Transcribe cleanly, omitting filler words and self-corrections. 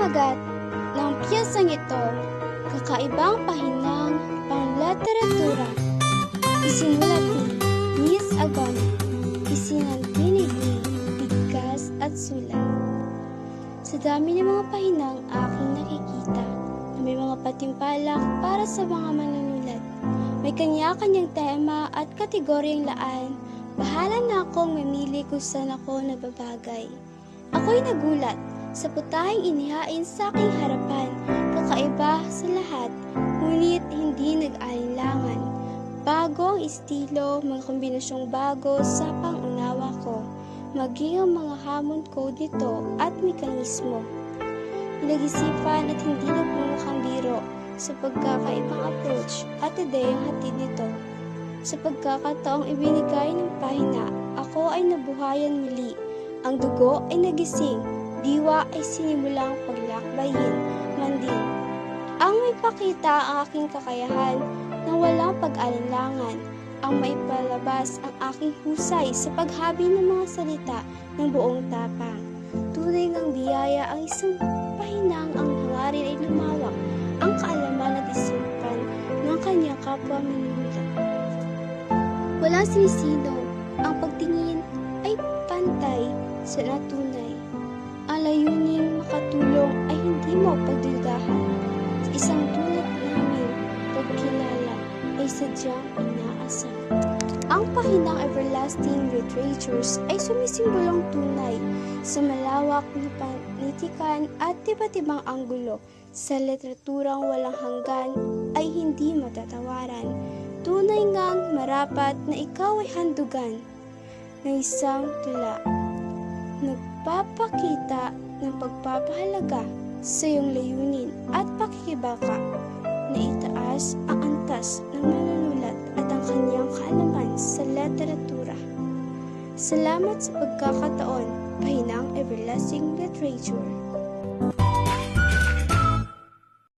pamagat ng piyesang ito, kakaibang pahinang pangliteratura. Isinulat ni Miss Agone. Isinantinig ni Bigkas at Sulat. Sa dami ng mga pahinang aking nakikita, na may mga patimpalak para sa mga manunulat. May kanya-kanyang tema at kategoryang laan. Bahala na akong mamili kung saan ako nababagay. Ako'y nagulat sa putahing inihain sa aking harapan, kakaiba sa lahat, ngunit hindi nag-alinlangan. Bago ang estilo, mga kombinasyong bago sa pangunawa ko, maging ang mga hamon ko dito at mekanismo. Pinag-isipan at hindi nagmumukhang biro sa pagkakaibang approach at ideyang hatid nito. Sa pagkakataong ibinigay ng pahina, ako ay nabuhayan muli. Ang dugo ay nagising, diwa ay sinimulang paglakbayin, mandin. Ang may pakita ang aking kakayahan nang walang pag-alinlangan, ang maipalabas ang aking husay sa paghabi ng mga salita ng buong tapang. Tunay ngang biyaya ang isang pahinang ang hangarin ay lumawak, ang kaalaman at isipan ng kanyang kapwa manunulat. Walang sinisino, ang pagtingin ay pantay sa natunay. Ang layuning makatulong ay hindi mo pagdudahan. Sa isang tulad namin, pagkilala ay sadyang inaasam. Ang pahinang everlasting literatures ay sumisimbolong tunay sa malawak na panitikan at iba't ibang anggulo. Sa literaturang walang hanggan ay hindi matatawaran. Tunay ngang marapat na ikaw ay handugan ng isang tula. Nagpapakita ng pagpapahalaga sa iyong layunin at pakikibaka na itaas ang antas ng manunulat at ang kanyang kaalaman sa literatura. Salamat sa pagkakataon, pahinang everlasting literature.